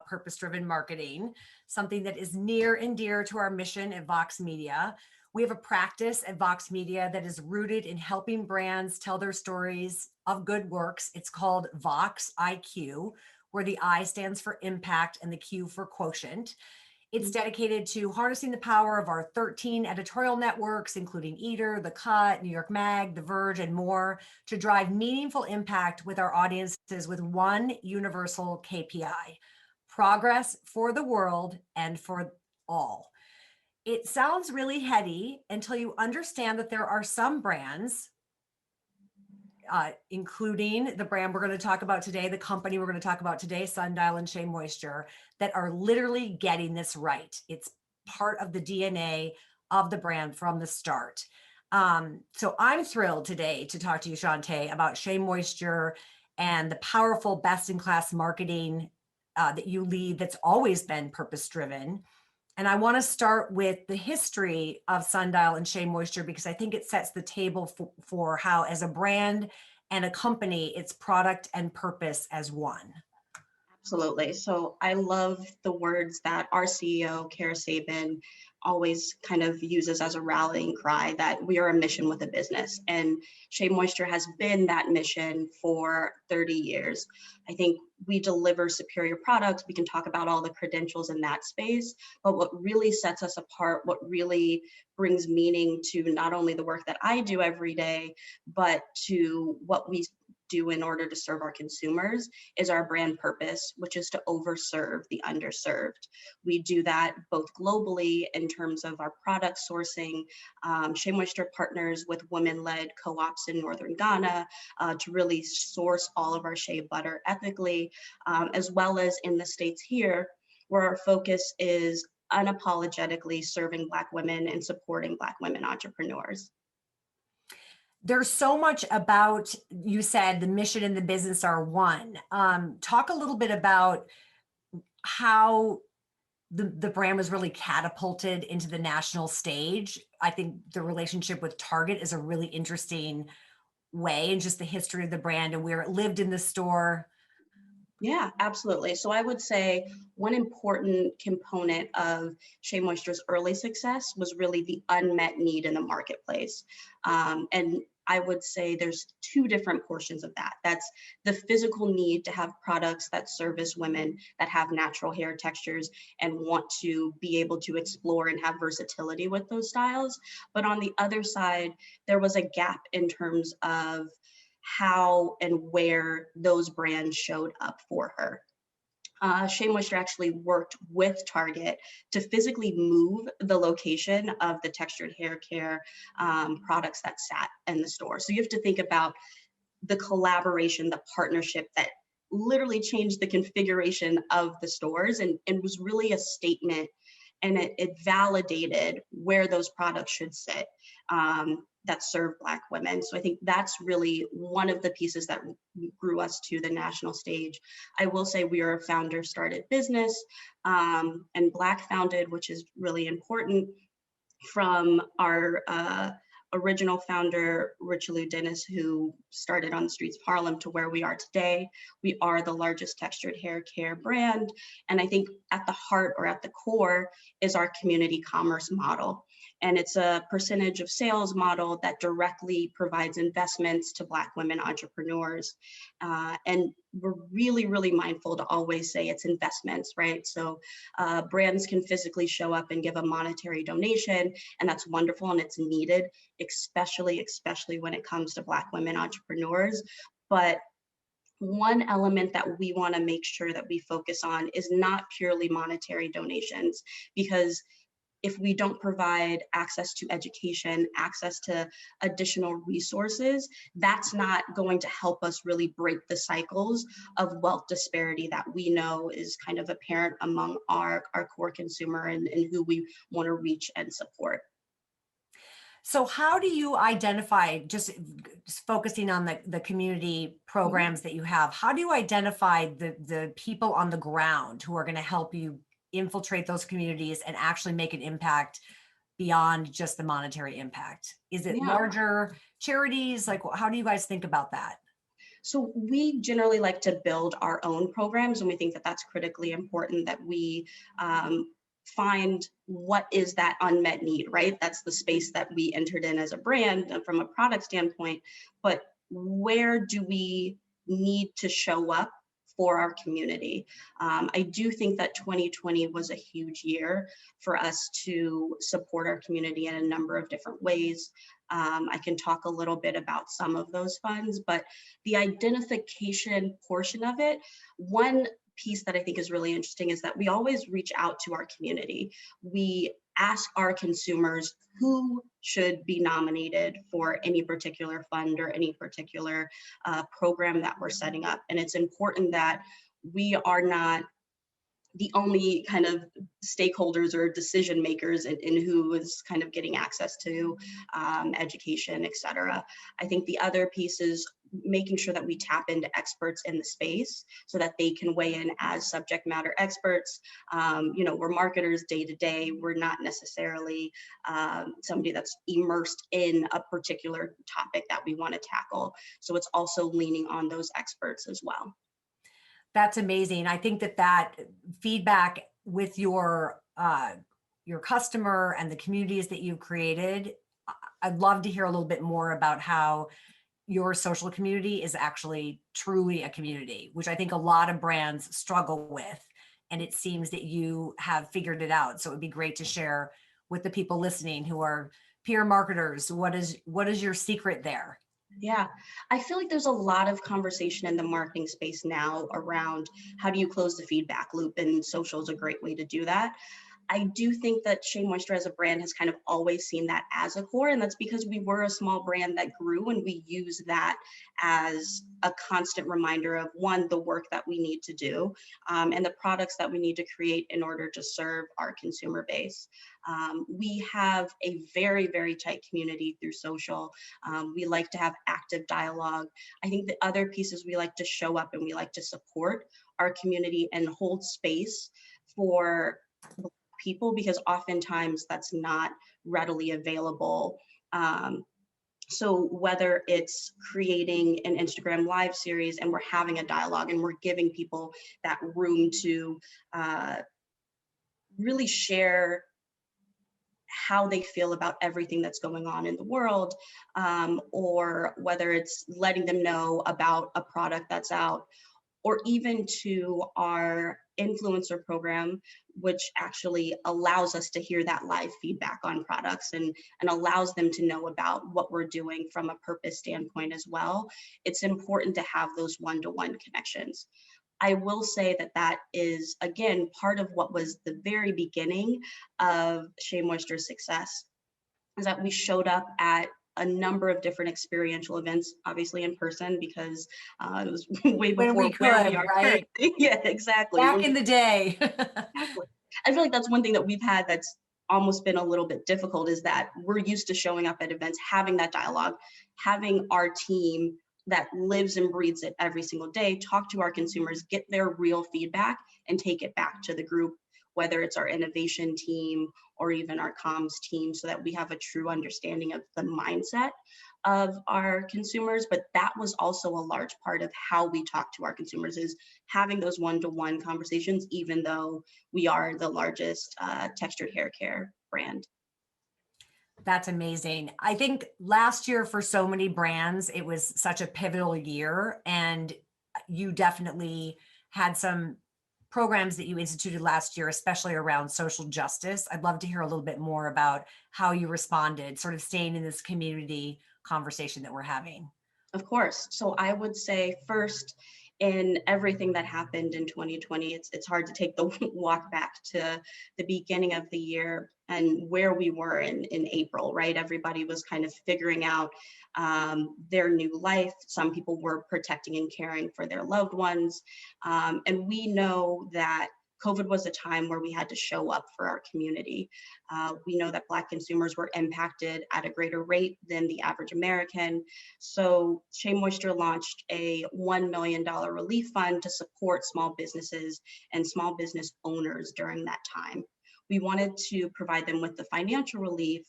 purpose-driven marketing, something that is near and dear to our mission at Vox Media. We have a practice at Vox Media that is rooted in helping brands tell their stories of good works. It's called Vox IQ, where the I stands for impact and the Q for quotient. It's dedicated to harnessing the power of our 13 editorial networks, including Eater, The Cut, New York Mag, The Verge, and more, to drive meaningful impact with our audiences with one universal KPI: progress for the world and for all. It sounds really heady until you understand that there are some brands, including the brand we're going to talk about today, the company we're going to talk about today, Sundial and Shea Moisture, that are literally getting this right. It's part of the DNA of the brand from the start. So I'm thrilled today to talk to you, Chante, about Shea Moisture and the powerful best-in-class marketing that you lead that's always been purpose-driven. And I want to start with the history of Sundial and Shea Moisture, because I think it sets the table for how, as a brand and a company, it's product and purpose as one. Absolutely. So I love the words that our CEO, Kara Sabin, always kind of uses as a rallying cry, that we are a mission with a business. And Shea Moisture has been that mission for 30 years. I think we deliver superior products. We can talk about all the credentials in that space, but what really sets us apart, what really brings meaning to not only the work that I do every day, but to what we do in order to serve our consumers, is our brand purpose, which is to overserve the underserved. We do that both globally in terms of our product sourcing. Shea Moisture partners with women-led co-ops in Northern Ghana to really source all of our shea butter ethically, as well as in the States here, where our focus is unapologetically serving Black women and supporting Black women entrepreneurs. There's so much about, you said the mission and the business are one. Talk a little bit about how the brand was really catapulted into the national stage. I think the relationship with Target is a really interesting way, and just the history of the brand and where it lived in the store. Yeah, absolutely. So I would say one important component of Shea Moisture's early success was really the unmet need in the marketplace. And I would say there's two different portions of that. That's the physical need to have products that service women that have natural hair textures and want to be able to explore and have versatility with those styles. But on the other side, there was a gap in terms of how and where those brands showed up for her. Shea Moisture actually worked with Target to physically move the location of the textured hair care products that sat in the store. So you have to think about the collaboration, the partnership that literally changed the configuration of the stores, and was really a statement, and it validated where those products should sit. That serve Black women. So I think that's really one of the pieces that grew us to the national stage. I will say we are a founder-started business, and Black founded, which is really important. From our original founder, Richelieu Dennis, who started on the streets of Harlem, to where we are today. We are the largest textured hair care brand. And I think at the heart, or at the core, is our community commerce model. And it's a percentage of sales model that directly provides investments to Black women entrepreneurs. And we're really, really mindful to always say it's investments, right? So brands can physically show up and give a monetary donation, and that's wonderful and it's needed, especially when it comes to Black women entrepreneurs. But one element that we want to make sure that we focus on is not purely monetary donations, because if we don't provide access to education, access to additional resources, that's not going to help us really break the cycles of wealth disparity that we know is kind of apparent among our core consumer and who we want to reach and support. So how do you identify, just focusing on the community programs that you have, how do you identify the people on the ground who are going to help you infiltrate those communities and actually make an impact beyond just the monetary impact? Is it larger charities? Like, how do you guys think about that? So we generally like to build our own programs, and we think that that's critically important, that we find what is that unmet need, right? That's the space that we entered in as a brand from a product standpoint, but where do we need to show up for our community? I do think that 2020 was a huge year for us to support our community in a number of different ways. I can talk a little bit about some of those funds, but the identification portion of it, one piece that I think is really interesting is that we always reach out to our community. We ask our consumers who should be nominated for any particular fund or any particular program that we're setting up. And it's important that we are not the only kind of stakeholders or decision makers in who is kind of getting access to education, et cetera. I think the other piece is making sure that we tap into experts in the space so that they can weigh in as subject matter experts. We're marketers day to day. We're not necessarily somebody that's immersed in a particular topic that we want to tackle. So it's also leaning on those experts as well. That's amazing. I think that feedback with your customer and the communities that you've created, I'd love to hear a little bit more about how your social community is actually truly a community, which I think a lot of brands struggle with. And it seems that you have figured it out. So it would be great to share with the people listening who are peer marketers. What is your secret there? Yeah, I feel like there's a lot of conversation in the marketing space now around how do you close the feedback loop, and social is a great way to do that. I do think that Shea Moisture as a brand has kind of always seen that as a core, and that's because we were a small brand that grew, and we use that as a constant reminder of, one, the work that we need to do, and the products that we need to create in order to serve our consumer base. We have a very, very tight community through social. We like to have active dialogue. I think the other piece is we like to show up and we like to support our community and hold space for people, because oftentimes that's not readily available. So whether it's creating an Instagram live series and we're having a dialogue and we're giving people that room to really share how they feel about everything that's going on in the world, or whether it's letting them know about a product that's out, or even to our influencer program, which actually allows us to hear that live feedback on products and allows them to know about what we're doing from a purpose standpoint as well. It's important to have those one-to-one connections. I will say that that is, again, part of what was the very beginning of Shea Moisture's success, is that we showed up at a number of different experiential events, obviously in person, because it was way before When we where we could, are right? currently. Yeah, exactly. Back in the day. Exactly. I feel like that's one thing that we've had that's almost been a little bit difficult, is that we're used to showing up at events, having that dialogue, having our team that lives and breathes it every single day talk to our consumers, get their real feedback, and take it back to the group, whether it's our innovation team or even our comms team, so that we have a true understanding of the mindset of our consumers. But that was also a large part of how we talk to our consumers, is having those one-to-one conversations, even though we are the largest textured hair care brand. That's amazing. I think last year for so many brands, it was such a pivotal year, and you definitely had some programs that you instituted last year, especially around social justice. I'd love to hear a little bit more about how you responded, sort of staying in this community conversation that we're having. Of course. So I would say first, in everything that happened in 2020, it's hard to take the walk back to the beginning of the year and where we were in April, right? Everybody was kind of figuring out their new life. Some people were protecting and caring for their loved ones. And we know that COVID was a time where we had to show up for our community. We know that Black consumers were impacted at a greater rate than the average American. So Shea Moisture launched a $1 million relief fund to support small businesses and small business owners during that time. We wanted to provide them with the financial relief,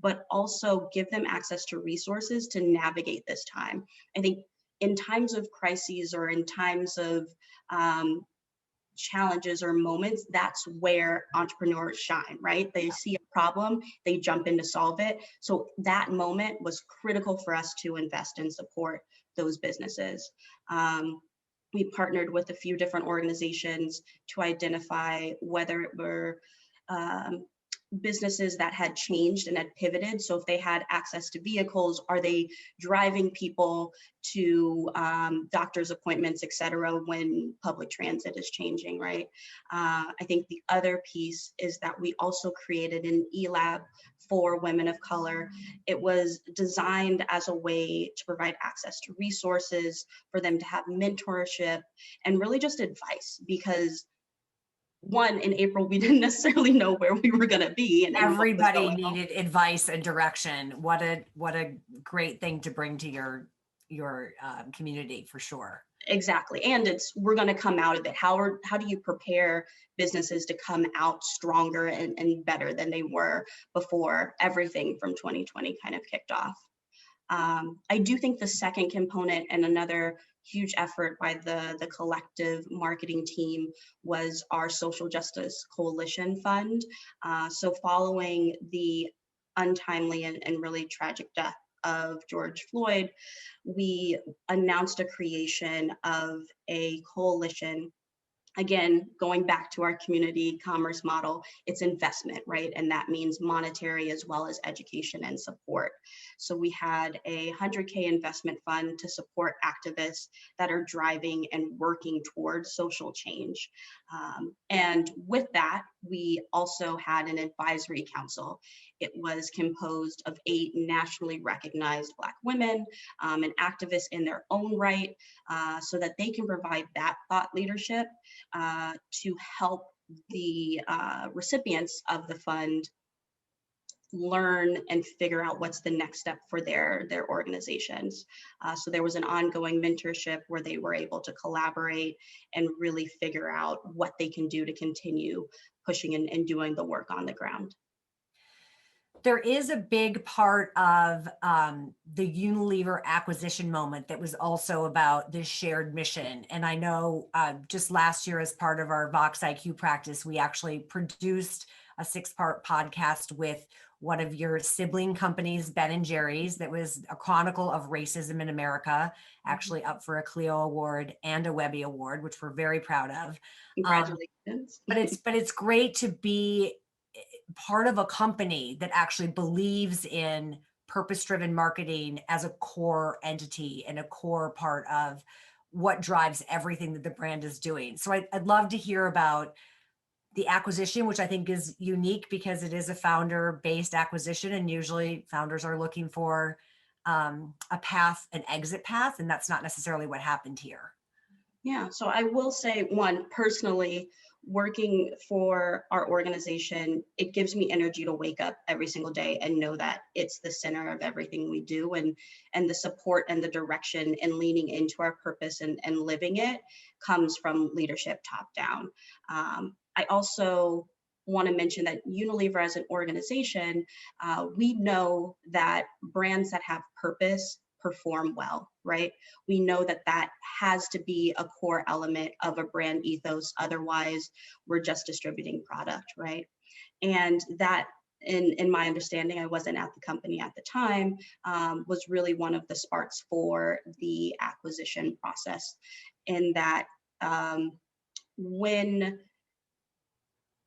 but also give them access to resources to navigate this time. I think in times of crises or in times of challenges or moments, that's where entrepreneurs shine, right? They see a problem, they jump in to solve it. So that moment was critical for us to invest and support those businesses. We partnered with a few different organizations to identify whether it were um, businesses that had changed and had pivoted. So if they had access to vehicles, are they driving people to doctor's appointments, et cetera, when public transit is changing, right? I think the other piece is that we also created an e-lab for women of color. It was designed as a way to provide access to resources, for them to have mentorship and really just advice, because one, in April, we didn't necessarily know where we were going to be and what was Everybody going on. needed advice and direction. What a great thing to bring to your community, for sure. Exactly. And we're going to come out of it. How do you prepare businesses to come out stronger and better than they were before everything from 2020 kind of kicked off? I do think the second component, and another huge effort by the collective marketing team, was our Social Justice Coalition Fund. So following the untimely and really tragic death of George Floyd, we announced a creation of a coalition. Again, going back to our community commerce model, it's investment, right? And that means monetary as well as education and support. So we had a 100K investment fund to support activists that are driving and working towards social change. And with that, we also had an advisory council. It was composed of 8 nationally recognized Black women and activists in their own right, so that they can provide that thought leadership to help the recipients of the fund learn and figure out what's the next step for their organizations. So there was an ongoing mentorship where they were able to collaborate and really figure out what they can do to continue pushing and doing the work on the ground. There is a big part of the Unilever acquisition moment that was also about this shared mission. And I know just last year, as part of our Vox IQ practice, we actually produced a 6-part podcast with one of your sibling companies, Ben and Jerry's, that was a chronicle of racism in America, actually up for a Clio Award and a Webby Award, which we're very proud of. Congratulations. But it's great to be part of a company that actually believes in purpose-driven marketing as a core entity and a core part of what drives everything that the brand is doing. So I'd love to hear about the acquisition, which I think is unique because it is a founder-based acquisition, and usually founders are looking for an exit path, and that's not necessarily what happened here. Yeah, so I will say, one, personally, working for our organization, it gives me energy to wake up every single day and know that it's the center of everything we do, and the support and the direction and leaning into our purpose and living it comes from leadership top down. I also want to mention that Unilever as an organization, we know that brands that have purpose perform well, right? We know that that has to be a core element of a brand ethos. Otherwise, we're just distributing product, right? And that, in my understanding, I wasn't at the company at the time, was really one of the sparks for the acquisition process. In that, when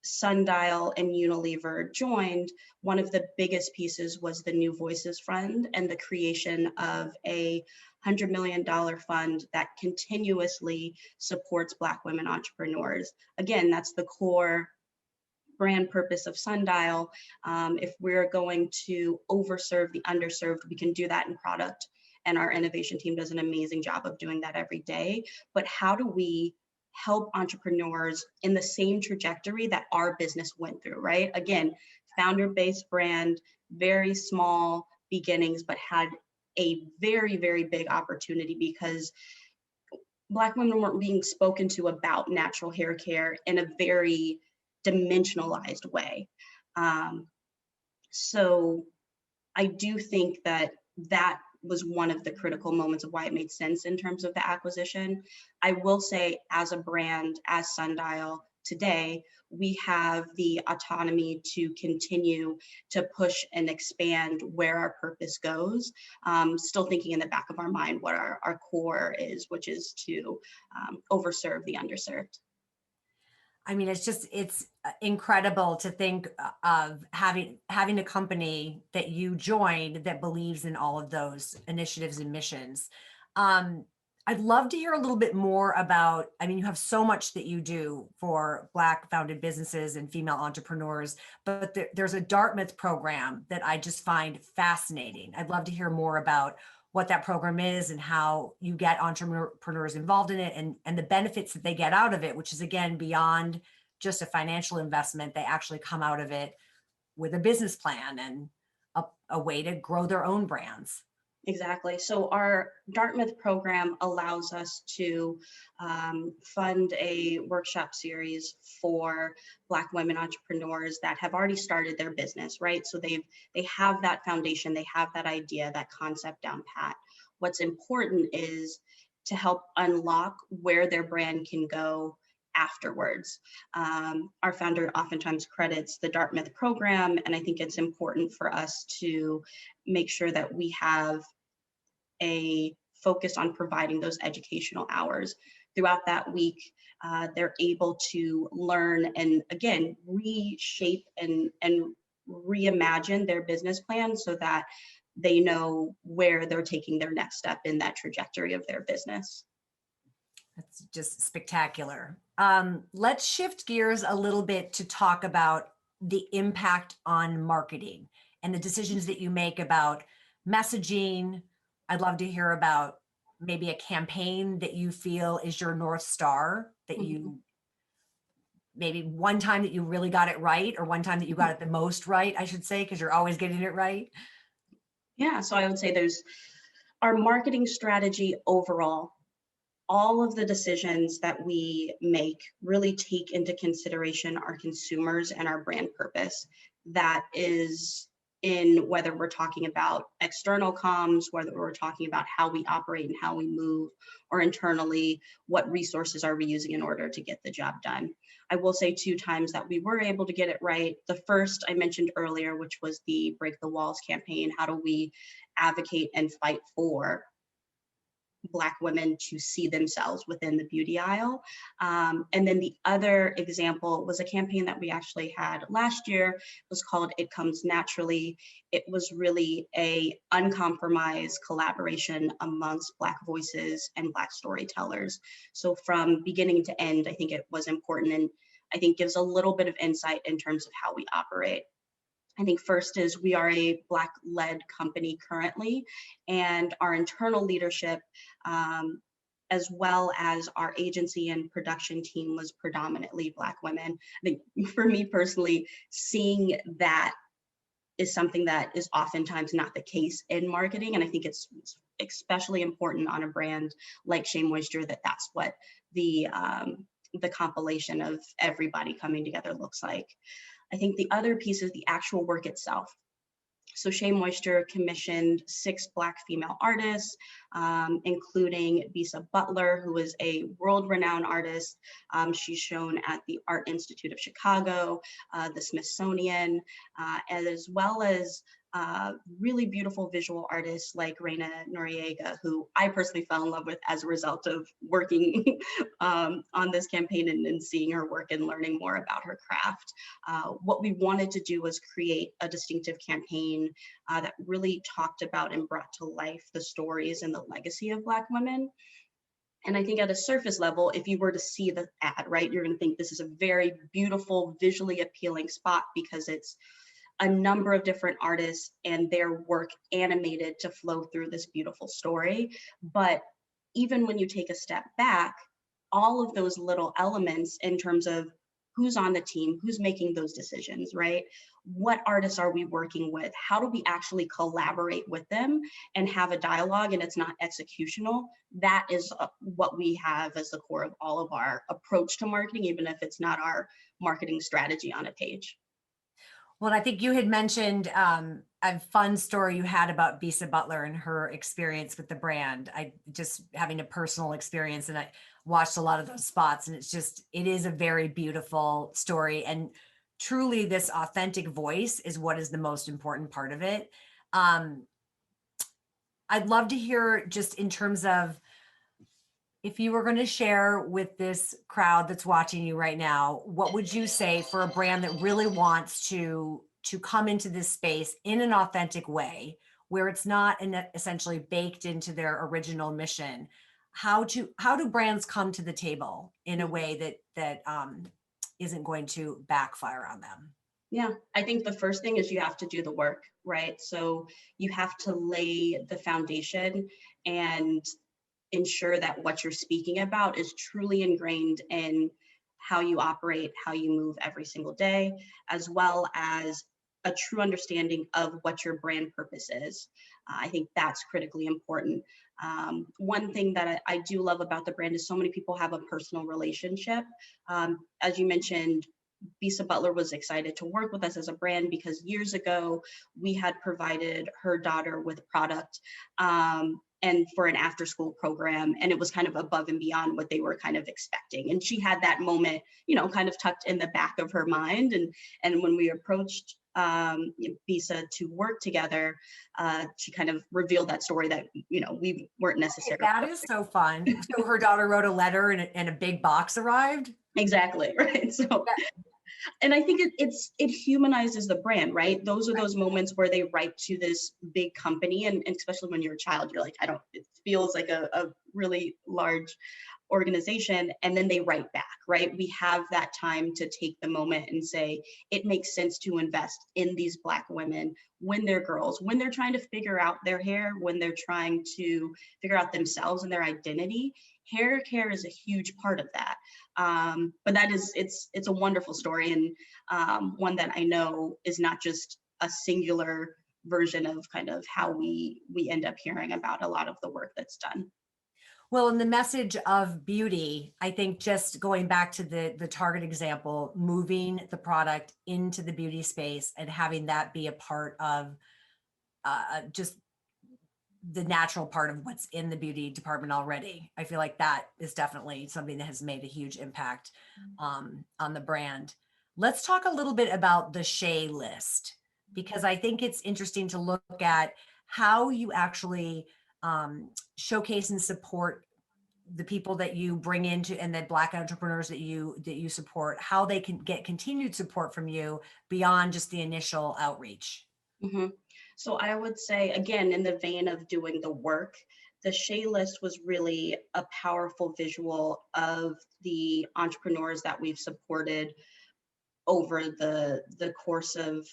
Sundial and Unilever joined, one of the biggest pieces was the New Voices Fund and the creation of a $100 million fund that continuously supports Black women entrepreneurs. Again, that's the core brand purpose of Sundial. If we're going to overserve the underserved, we can do that in product. And our innovation team does an amazing job of doing that every day. But how do we help entrepreneurs in the same trajectory that our business went through, right? Again, founder-based brand, very small beginnings, but had a very, very big opportunity because Black women weren't being spoken to about natural hair care in a very dimensionalized way. So I do think that was one of the critical moments of why it made sense in terms of the acquisition. I will say, as a brand, as Sundial today, we have the autonomy to continue to push and expand where our purpose goes, still thinking in the back of our mind what our core is, which is to overserve the underserved. I mean, it's incredible to think of having a company that you joined that believes in all of those initiatives and missions. Um, I'd love to hear a little bit more about, I mean, you have so much that you do for Black founded businesses and female entrepreneurs, but there's a Dartmouth program that I just find fascinating. I'd love to hear more about what that program is and how you get entrepreneurs involved in it, and the benefits that they get out of it, which is again beyond just a financial investment. They actually come out of it with a business plan and a way to grow their own brands. Exactly. So our Dartmouth program allows us to fund a workshop series for Black women entrepreneurs that have already started their business, right? So they have that foundation, they have that idea, that concept down pat. What's important is to help unlock where their brand can go afterwards. Our founder oftentimes credits the Dartmouth program, and I think it's important for us to make sure that we have a focus on providing those educational hours. Throughout that week, they're able to learn and again, reshape and reimagine their business plan so that they know where they're taking their next step in that trajectory of their business. That's just spectacular. Let's shift gears a little bit to talk about the impact on marketing and the decisions that you make about messaging. I'd love to hear about maybe a campaign that you feel is your North Star, that you maybe one time that you really got it right, or one time that you got it the most right, I should say, because you're always getting it right. Yeah, so I would say there's our marketing strategy overall. All of the decisions that we make really take into consideration our consumers and our brand purpose. That is in whether we're talking about external comms, whether we're talking about how we operate and how we move, or internally, what resources are we using in order to get the job done. I will say 2 times that we were able to get it right. The first I mentioned earlier, which was the Break the Walls campaign. How do we advocate and fight for Black women to see themselves within the beauty aisle? And then the other example was a campaign that we actually had last year. It was called It Comes Naturally. It was really a uncompromised collaboration amongst Black voices and Black storytellers. So from beginning to end, I think it was important, and I think gives a little bit of insight in terms of how we operate. I think first is we are a Black-led company currently, and our internal leadership, as well as our agency and production team, was predominantly Black women. I think for me personally, seeing that is something that is oftentimes not the case in marketing, and I think it's especially important on a brand like Shea Moisture that that's what the compilation of everybody coming together looks like. I think the other piece is the actual work itself. So Shea Moisture commissioned 6 Black female artists, including Bisa Butler, who is a world-renowned artist. She's shown at the Art Institute of Chicago, the Smithsonian, as well as really beautiful visual artists like Reina Noriega, who I personally fell in love with as a result of working on this campaign and seeing her work and learning more about her craft. What we wanted to do was create a distinctive campaign that really talked about and brought to life the stories and the legacy of Black women. And I think at a surface level, if you were to see the ad, right, you're going to think this is a very beautiful, visually appealing spot because it's a number of different artists and their work animated to flow through this beautiful story. But even when you take a step back, all of those little elements in terms of who's on the team, who's making those decisions, right? What artists are we working with? How do we actually collaborate with them and have a dialogue and it's not executional? That is what we have as the core of all of our approach to marketing, even if it's not our marketing strategy on a page. Well, I think you had mentioned a fun story you had about Bisa Butler and her experience with the brand. I just having a personal experience, and I watched a lot of those spots, and it is a very beautiful story. And truly, this authentic voice is what is the most important part of it. Um, I'd love to hear just in terms of if you were going to share with this crowd that's watching you right now, what would you say for a brand that really wants to come into this space in an authentic way, where it's not essentially baked into their original mission? How do brands come to the table in a way that isn't going to backfire on them? Yeah, I think the first thing is you have to do the work, right? So you have to lay the foundation and ensure that what you're speaking about is truly ingrained in how you operate, how you move every single day, as well as a true understanding of what your brand purpose is. I think that's critically important. One thing that I do love about the brand is so many people have a personal relationship. As you mentioned, Bisa Butler was excited to work with us as a brand because years ago we had provided her daughter with product and for an after school program, and it was kind of above and beyond what they were kind of expecting. And she had that moment, kind of tucked in the back of her mind. And when we approached Bisa to work together, she kind of revealed that story that we weren't necessarily. That is so fun. So her daughter wrote a letter and a big box arrived. Exactly, right. So and I think it humanizes the brand, right? Those are those moments where they write to this big company, and especially when you're a child, you're like, it feels like a really large organization, and then they write back, right? We have that time to take the moment and say, it makes sense to invest in these Black women when they're girls, when they're trying to figure out their hair, when they're trying to figure out themselves and their identity. Hair care is a huge part of that. But it's a wonderful story, and one that I know is not just a singular version of kind of how we end up hearing about a lot of the work that's done. Well, in the message of beauty, I think just going back to the Target example, moving the product into the beauty space and having that be a part of just the natural part of what's in the beauty department already. I feel like that is definitely something that has made a huge impact on the brand. Let's talk a little bit about the Shea list, because I think it's interesting to look at how you actually showcase and support the people that you bring into and the Black entrepreneurs that you support, how they can get continued support from you beyond just the initial outreach. hmm So I would say, again, in the vein of doing the work, the Shea list was really a powerful visual of the entrepreneurs that we've supported over the course of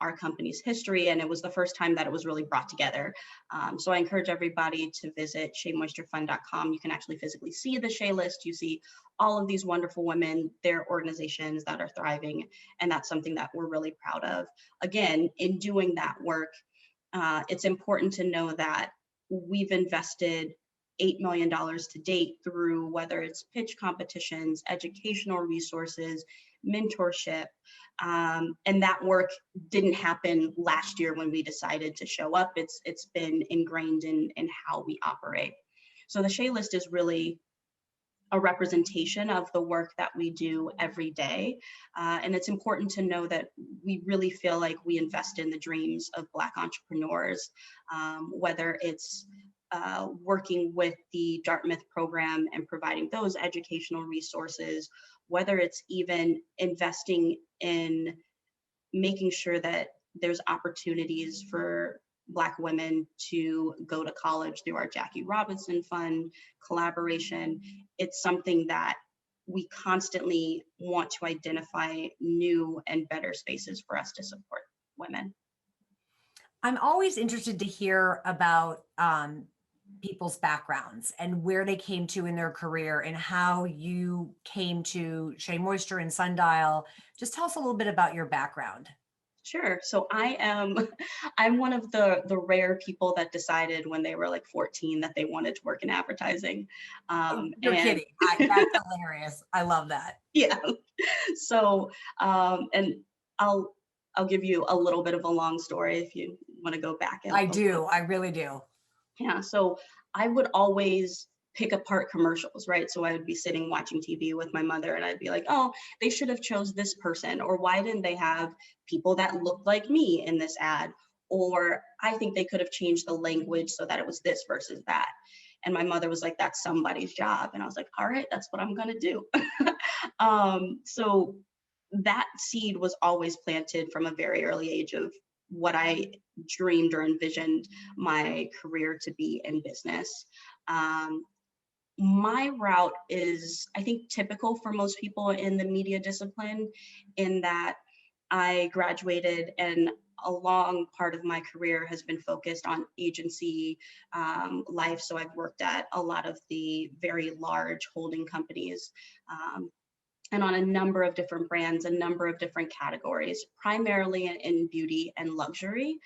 our company's history, and it was the first time that it was really brought together. So I encourage everybody to visit SheaMoistureFund.com. You can actually physically see the Shea list. You see all of these wonderful women, their organizations that are thriving, and that's something that we're really proud of. Again, in doing that work, it's important to know that we've invested $8 million to date through whether it's pitch competitions, educational resources, mentorship. And that work didn't happen last year when we decided to show up. It's been ingrained in how we operate. So the Shea list is really a representation of the work that we do every day. And it's important to know that we really feel like we invest in the dreams of Black entrepreneurs, whether it's working with the Dartmouth program and providing those educational resources, whether it's even investing in making sure that there's opportunities for Black women to go to college through our Jackie Robinson Fund collaboration. It's something that we constantly want to identify new and better spaces for us to support women. I'm always interested to hear about people's backgrounds and where they came to in their career and how you came to Shea Moisture and Sundial. Just tell us a little bit about your background. Sure. So I'm one of the rare people that decided when they were like 14 that they wanted to work in advertising. You're And kidding. That's hilarious. I love that. yeah. So and I'll I'll give you a little bit of a long story if you want to go back and I do. I really do. yeah. So I would always pick apart commercials, right? So I would be sitting watching TV with my mother and I'd be like, oh, they should have chose this person, or why didn't they have people that looked like me in this ad? Or I think they could have changed the language so that it was this versus that. And my mother was like, that's somebody's job. And I was like, all right, that's what I'm gonna do. So that seed was always planted from a very early age of what I dreamed or envisioned my career to be in business. Um, my route is, I think, typical for most people in the media discipline, in that I graduated and a long part of my career has been focused on agency life. So I've worked at a lot of the very large holding companies. And on a number of different brands, a number of different categories, primarily in beauty and luxury.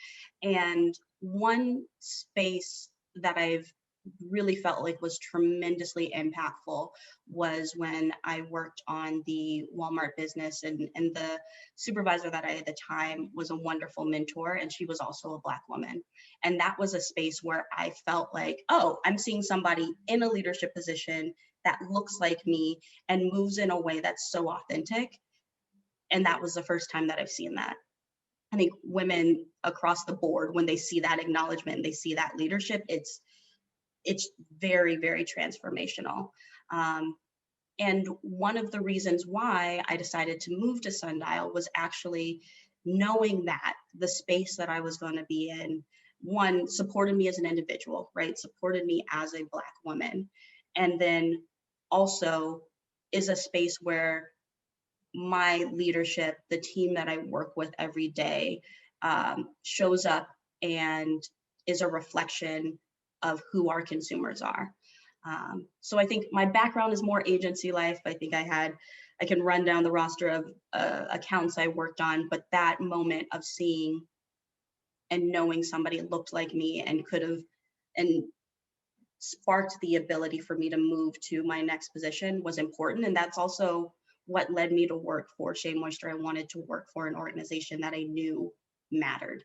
And one space that I've really felt like was tremendously impactful was when I worked on the Walmart business, and the supervisor that I had at the time was a wonderful mentor, and she was also a Black woman. And that was a space where I felt like, oh, I'm seeing somebody in a leadership position that looks like me and moves in a way that's so authentic. And that was the first time that I've seen that. I think women across the board, when they see that acknowledgement, they see that leadership, it's very, very transformational. And one of the reasons why I decided to move to Sundial was actually knowing that the space that I was going to be in, one, supported me as an individual, right? Supported me as a Black woman. And then also is a space where my leadership, the team that I work with every day, shows up and is a reflection of who our consumers are. So I think my background is more agency life. I think I can run down the roster of accounts I worked on, but that moment of seeing and knowing somebody looked like me and could have, and sparked the ability for me to move to my next position was important. And that's also what led me to work for Shea Moisture. I wanted to work for an organization that I knew mattered.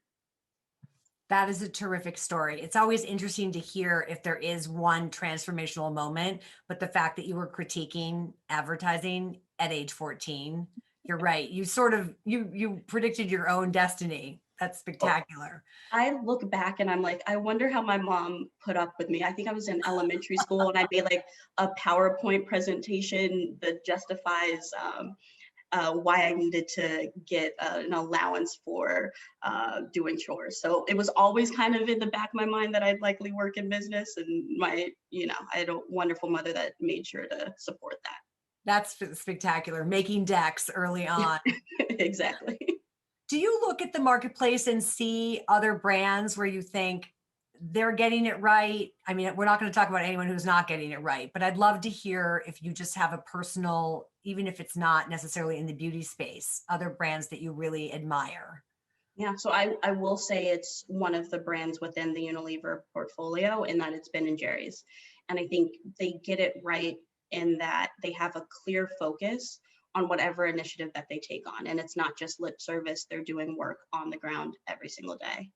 That is a terrific story. It's always interesting to hear if there is one transformational moment, but the fact that you were critiquing advertising at age 14, you're right. You sort of you predicted your own destiny. That's spectacular. I look back and I'm like, I wonder how my mom put up with me. I think I was in elementary school and I made like a PowerPoint presentation that justifies why I needed to get an allowance for doing chores. So it was always kind of in the back of my mind that I'd likely work in business. And I had a wonderful mother that made sure to support That's spectacular. Making decks early on. that. Exactly. Do you look at the marketplace and see other brands where you think they're getting it right? I mean, we're not going to talk about anyone who's not getting it right, but I'd love to hear if you just have a personal, even if it's not necessarily in the beauty space, other brands that you really admire. Yeah, so I will say it's one of the brands within the Unilever portfolio in that it's Ben& Jerry's. And I think they get it right in that they have a clear focus on whatever initiative that they take on. And it's not just lip service, they're doing work on the ground every single day.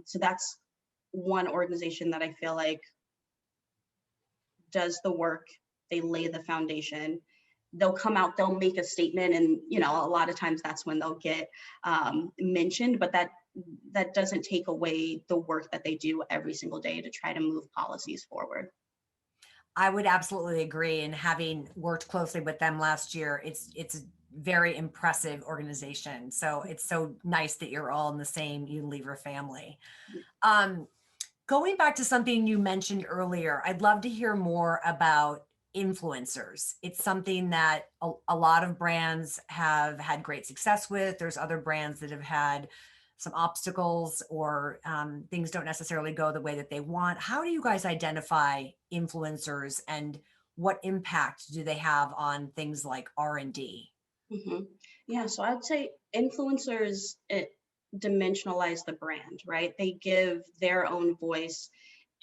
So that's one organization that I feel like does the work, they lay the foundation. They'll come out, they'll make a statement, and a lot of times that's when they'll get mentioned, but that doesn't take away the work that they do every single day to try to move policies forward. I would absolutely agree. And having worked closely with them last year, it's a very impressive organization. So it's so nice that you're all in the same Unilever family. Going back to something you mentioned earlier, I'd love to hear more about influencers. It's something that a lot of brands have had great success with. There's other brands that have had some obstacles, or things don't necessarily go the way that they want. How do you guys identify influencers, and what impact do they have on things like R&D? Yeah, so I'd say influencers dimensionalize the brand, right? They give their own voice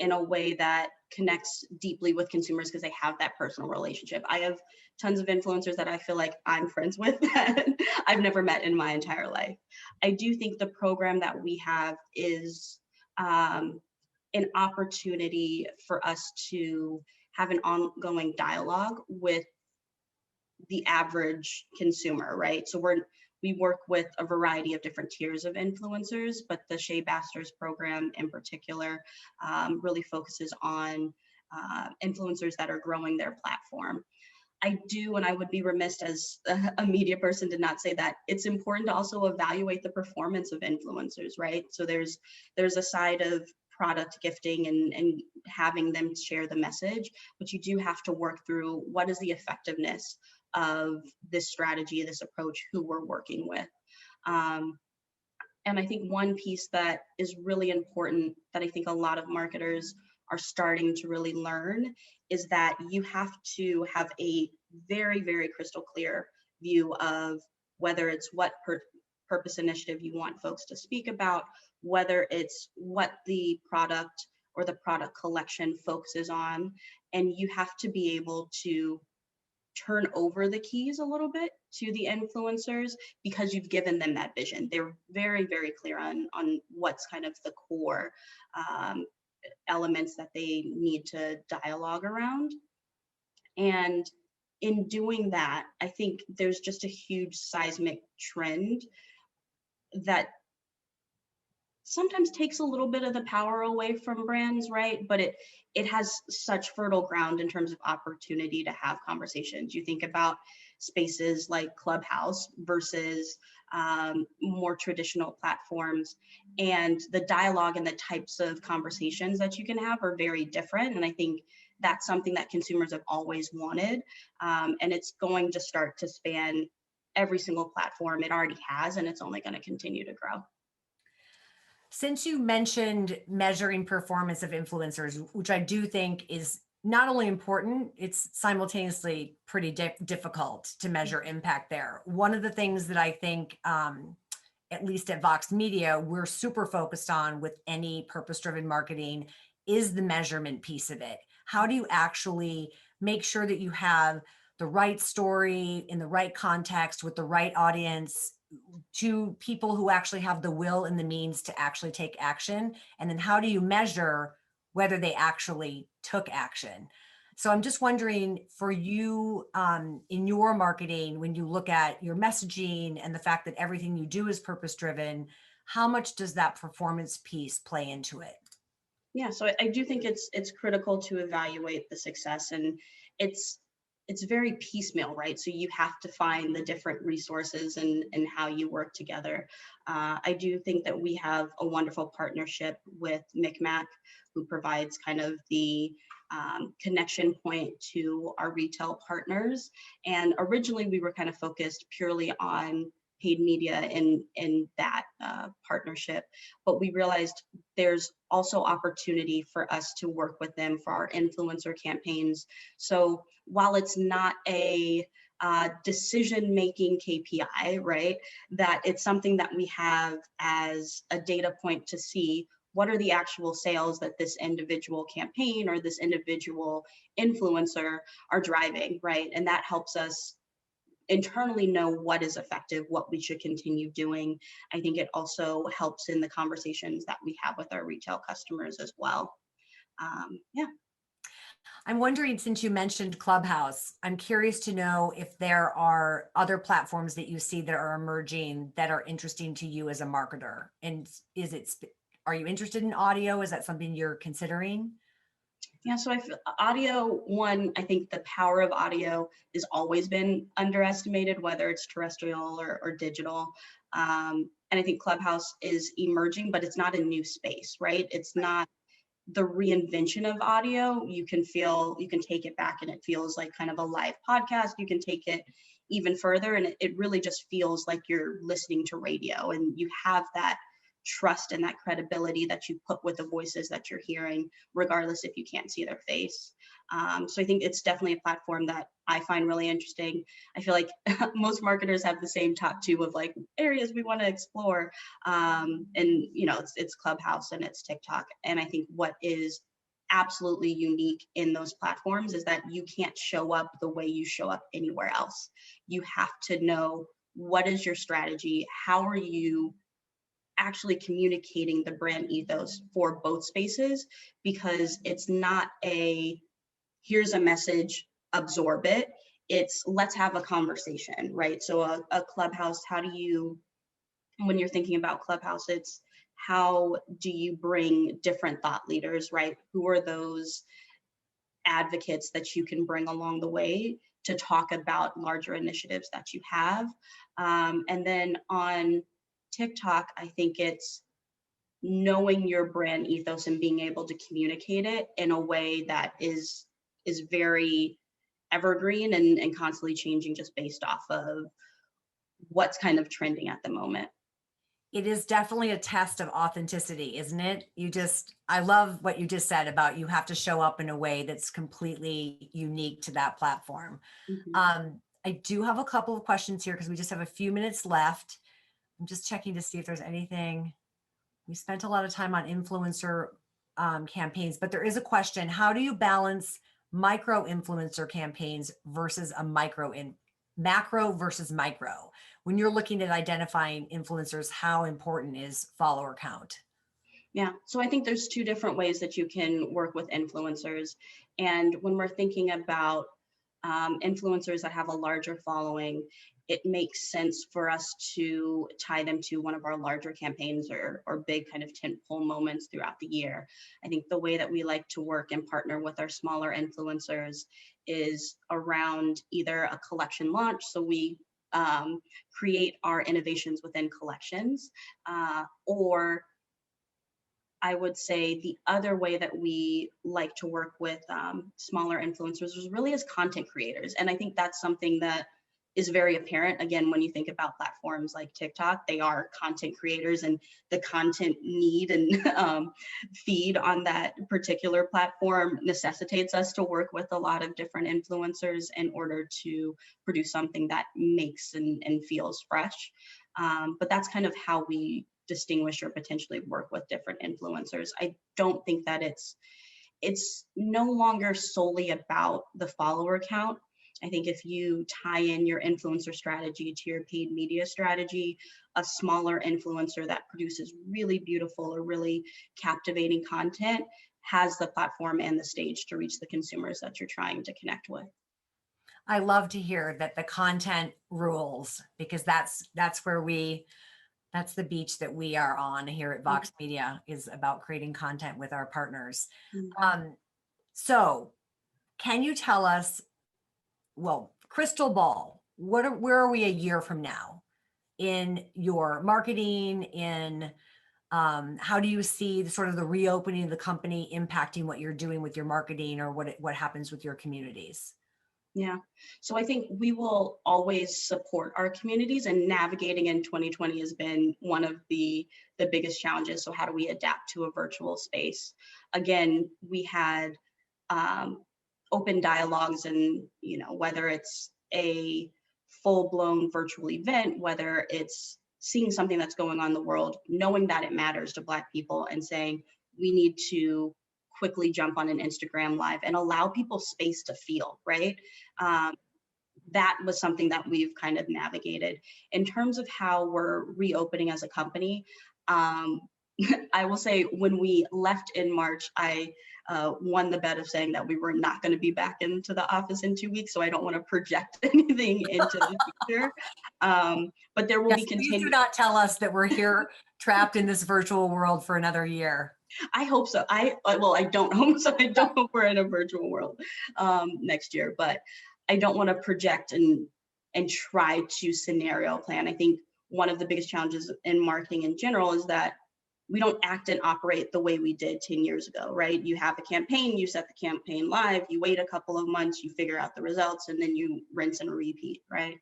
in a way that connects deeply with consumers because they have that personal relationship. I have tons of influencers that I feel like I'm friends with that I've never met in my entire life. I do think the program that we have is an opportunity for us to have an ongoing dialogue with the average consumer, right? So we work with a variety of different tiers of influencers, but the Shea Ambassadors program in particular really focuses on influencers that are growing their platform. I do, and I would be remiss as a media person to not say that it's important to also evaluate the performance of influencers, right? So there's a side of product gifting and having them share the message, but you do have to work through what is the effectiveness of this strategy, this approach, who we're working with. And I think one piece that is really important that I think a lot of marketers are starting to really learn is that you have to have a very, very crystal clear view of whether it's what purpose initiative you want folks to speak about, whether it's what the product or the product collection focuses on. And you have to be able to turn over the keys a little bit to the influencers because you've given them that vision. They're very, very clear on what's kind of the core elements that they need to dialogue around. And in doing that, I think there's just a huge seismic trend that sometimes takes a little bit of the power away from brands, right? But it has such fertile ground in terms of opportunity to have conversations. You think about spaces like Clubhouse versus more traditional platforms, and the dialogue and the types of conversations that you can have are very different. And I think that's something that consumers have always wanted. And it's going to start to span every single platform. It already has, and it's only going to continue to grow. Since you mentioned measuring performance of influencers, which I do think is not only important, it's simultaneously pretty difficult to measure impact there. One of the things that I think, at least at Vox Media, we're super focused on with any purpose-driven marketing is the measurement piece of it. How do you actually make sure that you have the right story in the right context with the right audience to people who actually have the will and the means to actually take action? And then how do you measure whether they actually took action? So I'm just wondering for you in your marketing, when you look at your messaging and the fact that everything you do is purpose driven, how much does that performance piece play into it? Yeah, so I do think it's critical to evaluate the success, and it's very piecemeal, right? So you have to find the different resources and how you work together. I do think that we have a wonderful partnership with MicMac, who provides kind of the connection point to our retail partners. And originally we were kind of focused purely on paid media in that partnership, but we realized there's also opportunity for us to work with them for our influencer campaigns. So while it's not a decision-making KPI, right, that it's something that we have as a data point to see what are the actual sales that this individual campaign or this individual influencer are driving, right? And that helps us internally know what is effective, what we should continue doing. I think it also helps in the conversations that we have with our retail customers as well. Yeah. I'm wondering, since you mentioned Clubhouse, I'm curious to know if there are other platforms that you see that are emerging that are interesting to you as a marketer. And are you interested in audio? Is that something you're considering? Yeah, so I feel audio, one, I think the power of audio has always been underestimated, whether it's terrestrial or digital. And I think Clubhouse is emerging, but it's not a new space, right? It's not the reinvention of audio. You can take it back and it feels like kind of a live podcast. You can take it even further and it really just feels like you're listening to radio, and you have that trust and that credibility that you put with the voices that you're hearing, regardless if you can't see their face. So I think it's definitely a platform that I find really interesting. I feel like most marketers have the same top two of like areas we want to explore. And it's Clubhouse and it's TikTok. And I think what is absolutely unique in those platforms is that you can't show up the way you show up anywhere else. You have to know, what is your strategy? How are you actually communicating the brand ethos for both spaces? Because it's not a, here's a message, absorb it. It's, let's have a conversation, right? So a Clubhouse, how do you, when you're thinking about Clubhouse, it's how do you bring different thought leaders, right? Who are those advocates that you can bring along the way to talk about larger initiatives that you have? And then on TikTok, I think it's knowing your brand ethos and being able to communicate it in a way that is very evergreen and constantly changing just based off of what's kind of trending at the moment. It is definitely a test of authenticity, isn't it? I love what you just said about you have to show up in a way that's completely unique to that platform. Mhm. I do have a couple of questions here because we just have a few minutes left. I'm just checking to see if there's anything. We spent a lot of time on influencer campaigns, but there is a question. How do you balance micro influencer campaigns versus a macro versus micro? When you're looking at identifying influencers, how important is follower count? Yeah, so I think there's two different ways that you can work with influencers. And when we're thinking about influencers that have a larger following, it makes sense for us to tie them to one of our larger campaigns or big kind of tentpole moments throughout the year. I think the way that we like to work and partner with our smaller influencers is around either a collection launch. So we create our innovations within collections, or I would say the other way that we like to work with smaller influencers is really as content creators. And I think that's something that is very apparent. Again, when you think about platforms like TikTok, they are content creators, and the content need and feed on that particular platform necessitates us to work with a lot of different influencers in order to produce something that makes and feels fresh. But that's kind of how we distinguish or potentially work with different influencers. I don't think that it's no longer solely about the follower count. I think if you tie in your influencer strategy to your paid media strategy, a smaller influencer that produces really beautiful or really captivating content has the platform and the stage to reach the consumers that you're trying to connect with. I love to hear that the content rules, because that's the beach that we are on here at Vox Media, is about creating content with our partners. So can you tell us, well, crystal ball, where are we a year from now in your marketing, how do you see the reopening of the company impacting what you're doing with your marketing, or what happens with your communities? Yeah, so I think we will always support our communities, and navigating in 2020 has been one of the biggest challenges. So how do we adapt to a virtual space? Again, we had open dialogues, and whether it's a full-blown virtual event, whether it's seeing something that's going on in the world, knowing that it matters to Black people and saying we need to quickly jump on an Instagram live and allow people space to feel, right? That was something that we've kind of navigated. In terms of how we're reopening as a company, I will say when we left in March, I won the bet of saying that we were not going to be back into the office in 2 weeks. So I don't want to project anything into the future. But there will be Please do not tell us that we're here trapped in this virtual world for another year. I hope so. I don't hope so. I don't hope we're in a virtual world next year, but I don't want to project and try to scenario plan. I think one of the biggest challenges in marketing in general is that we don't act and operate the way we did 10 years ago, right? You have a campaign, you set the campaign live, you wait a couple of months, you figure out the results, and then you rinse and repeat, right?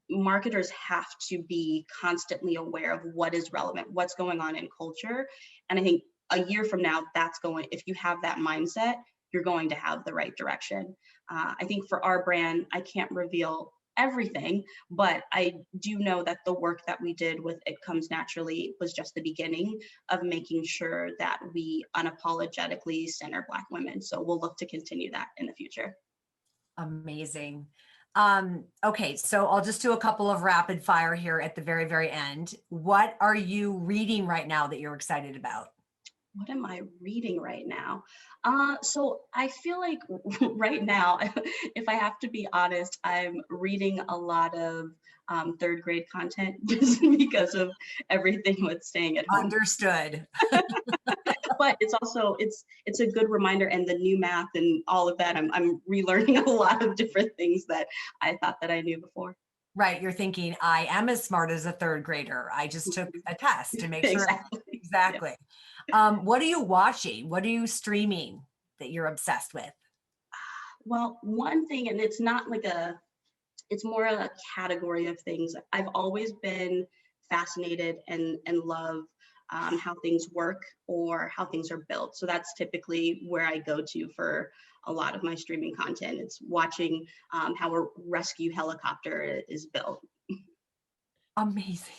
Marketers have to be constantly aware of what is relevant, what's going on in culture. And I think a year from now, if you have that mindset, you're going to have the right direction. I think for our brand, I can't reveal everything, but I do know that the work that we did with It Comes Naturally was just the beginning of making sure that we unapologetically center Black women. So we'll look to continue that in the future. Amazing. Okay, so I'll just do a couple of rapid fire here at the very, very end. What are you reading right now that you're excited about? What am I reading right now? So I feel like right now, if I have to be honest, I'm reading a lot of third grade content just because of everything with staying at home. Understood. But it's also it's a good reminder, and the new math and all of that. I'm relearning a lot of different things that I thought that I knew before. Right. You're thinking, I am as smart as a third grader. I just took a test to make sure. Exactly. Yeah. Exactly. What are you watching? What are you streaming that you're obsessed with? Well, one thing, and it's not like it's more a category of things. I've always been fascinated and love how things work or how things are built. So that's typically where I go to for a lot of my streaming content. It's watching how a rescue helicopter is built. Amazing.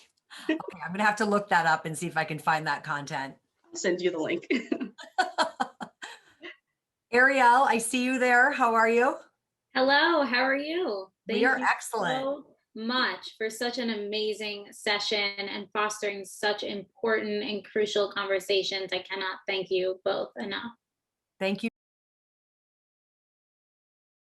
Okay, I'm gonna have to look that up and see if I can find that content. I'll send you the link. Ariel, I see you there. How are you? Hello, how are you? We Thank are you excellent. so much for such an amazing session and fostering such important and crucial conversations. I cannot thank you both enough. Thank you.